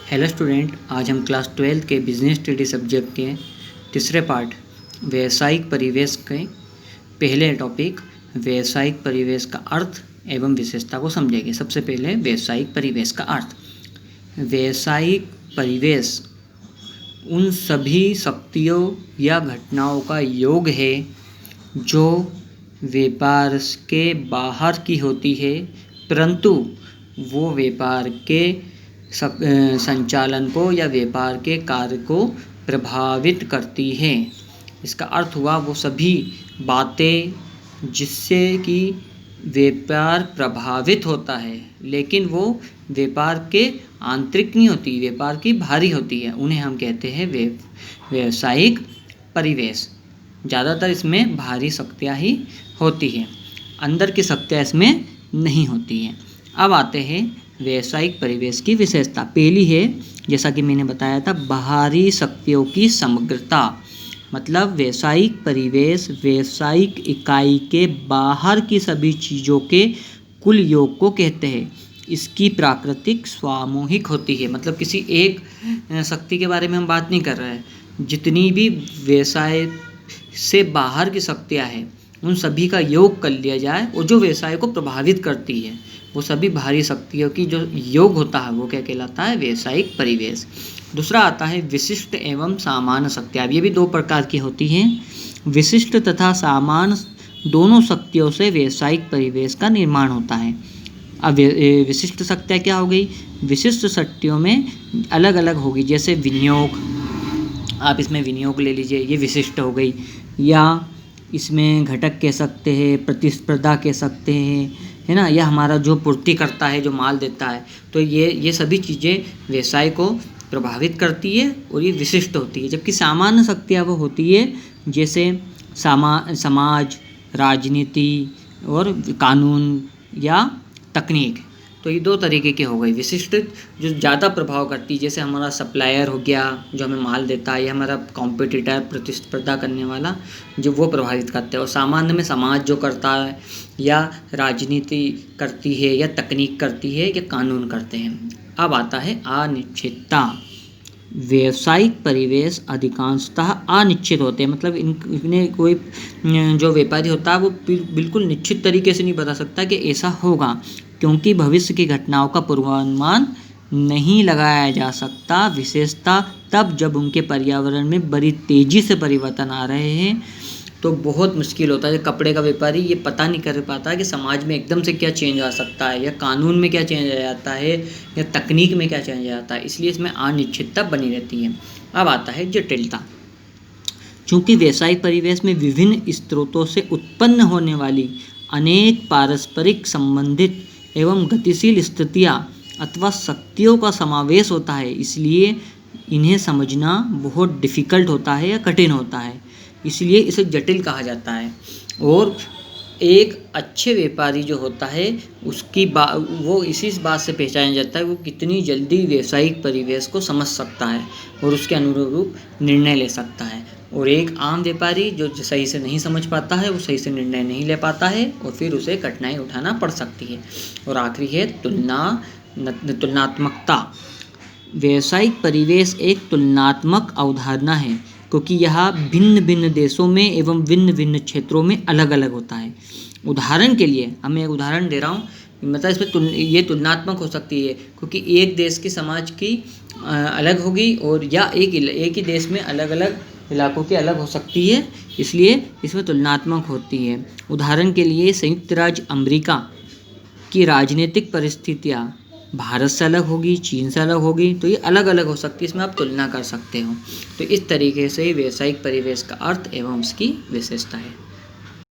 Hello student, आज हम class 12 के बिजनेस स्टडी सब्जेक्ट के तीसरे पार्ट व्यावसायिक परिवेश के पहले टॉपिक व्यावसायिक परिवेश का अर्थ एवं विशेषता को समझेंगे। सबसे पहले व्यावसायिक परिवेश का अर्थ। व्यावसायिक परिवेश उन सभी शक्तियों या घटनाओं का योग है जो व्यापार के बाहर की होती है, परंतु वो व्यापार के संचालन को या व्यापार के कार्य को प्रभावित करती है। इसका अर्थ हुआ वो सभी बातें जिससे कि व्यापार प्रभावित होता है, लेकिन वो व्यापार के आंतरिक नहीं होती, व्यापार की बाहरी होती है, उन्हें हम कहते हैं व्यावसायिक परिवेश। ज़्यादातर इसमें बाहरी शक्तियाँ ही होती हैं, अंदर की शक्तियाँ इसमें नहीं होती हैं। अब आते हैं व्यावसायिक परिवेश की विशेषता। पहली है, जैसा कि मैंने बताया था, बाहरी शक्तियों की समग्रता। मतलब व्यावसायिक परिवेश व्यावसायिक इकाई के बाहर की सभी चीज़ों के कुल योग को कहते हैं। इसकी प्राकृतिक सामूहिक होती है। मतलब किसी एक शक्ति के बारे में हम बात नहीं कर रहे हैं। जितनी भी व्यवसाय से बाहर की शक्तियाँ हैं उन सभी का योग कर लिया जाए और जो व्यवसाय को प्रभावित करती है वो सभी बाहरी शक्तियों की जो योग होता है वो क्या कहलाता है? व्यावसायिक परिवेश। दूसरा आता है विशिष्ट एवं सामान्य शक्तियाँ। ये भी दो प्रकार की होती हैं। विशिष्ट तथा सामान्य दोनों शक्तियों से व्यावसायिक परिवेश का निर्माण होता है। अब विशिष्ट शक्तियाँ क्या हो गई? विशिष्ट शक्तियों में अलग अलग होगी, जैसे विनियोग। आप इसमें विनियोग ले लीजिए, ये विशिष्ट हो गई। या इसमें घटक कह सकते हैं, प्रतिस्पर्धा कह सकते हैं, है ना, या हमारा जो पूर्ति करता है, जो माल देता है। तो ये सभी चीज़ें व्यवसाय को प्रभावित करती है और ये विशिष्ट होती है। जबकि सामान्य शक्तियाँ वो होती है जैसे समाज, राजनीति और कानून या तकनीक। तो ये दो तरीके के हो गए। विशिष्ट जो ज़्यादा प्रभाव करती है, जैसे हमारा सप्लायर हो गया जो हमें माल देता है, या हमारा कॉम्पिटिटर प्रतिस्पर्धा करने वाला जो वो प्रभावित करते हैं। और सामान्य में समाज जो करता है, या राजनीति करती है, या तकनीक करती है, या कानून करते हैं। अब आता है अनिश्चितता। व्यावसायिक परिवेश अधिकांशतः अनिश्चित होते हैं। मतलब इन्हें कोई जो व्यापारी होता है वो बिल्कुल निश्चित तरीके से नहीं बता सकता कि ऐसा होगा, क्योंकि भविष्य की घटनाओं का पूर्वानुमान नहीं लगाया जा सकता। विशेषता तब जब उनके पर्यावरण में बड़ी तेज़ी से परिवर्तन आ रहे हैं तो बहुत मुश्किल होता है। कपड़े का व्यापारी ये पता नहीं कर पाता कि समाज में एकदम से क्या चेंज आ सकता है, या कानून में क्या चेंज आ जाता है, या तकनीक में क्या चेंज आ जाता है। इसलिए इसमें अनिश्चितता बनी रहती है। अब आता है जटिलता। चूँकि व्यावसायिक परिवेश में विभिन्न स्रोतों से उत्पन्न होने वाली अनेक पारस्परिक संबंधित एवं गतिशील स्थितियाँ अथवा शक्तियों का समावेश होता है, इसलिए इन्हें समझना बहुत डिफ़िकल्ट होता है या कठिन होता है। इसलिए इसे जटिल कहा जाता है। और एक अच्छे व्यापारी जो होता है उसकी वो इसी बात से पहचाना जाता है वो कितनी जल्दी व्यावसायिक परिवेश को समझ सकता है और उसके अनुरूप निर्णय ले सकता है। और एक आम व्यापारी जो सही से नहीं समझ पाता है, वो सही से निर्णय नहीं ले पाता है और फिर उसे कठिनाई उठाना पड़ सकती है। और आखिरी है तुलनात्मकता। व्यावसायिक परिवेश एक तुलनात्मक अवधारणा है, क्योंकि यह भिन्न भिन्न देशों में एवं भिन्न भिन्न क्षेत्रों में अलग अलग होता है। उदाहरण के लिए मैं एक उदाहरण दे रहा हूँ, मतलब इसमें ये तुलनात्मक हो सकती है क्योंकि एक देश की समाज की अलग होगी, और या एक ही देश में अलग अलग इलाकों की अलग हो सकती है, इसलिए इसमें तुलनात्मक होती है। उदाहरण के लिए संयुक्त राज्य अमेरिका की राजनीतिक परिस्थितियाँ भारत से अलग होगी, चीन से अलग होगी, तो ये अलग अलग हो सकती है। इसमें आप तुलना कर सकते हो। तो इस तरीके से व्यावसायिक परिवेश का अर्थ एवं उसकी विशेषता है।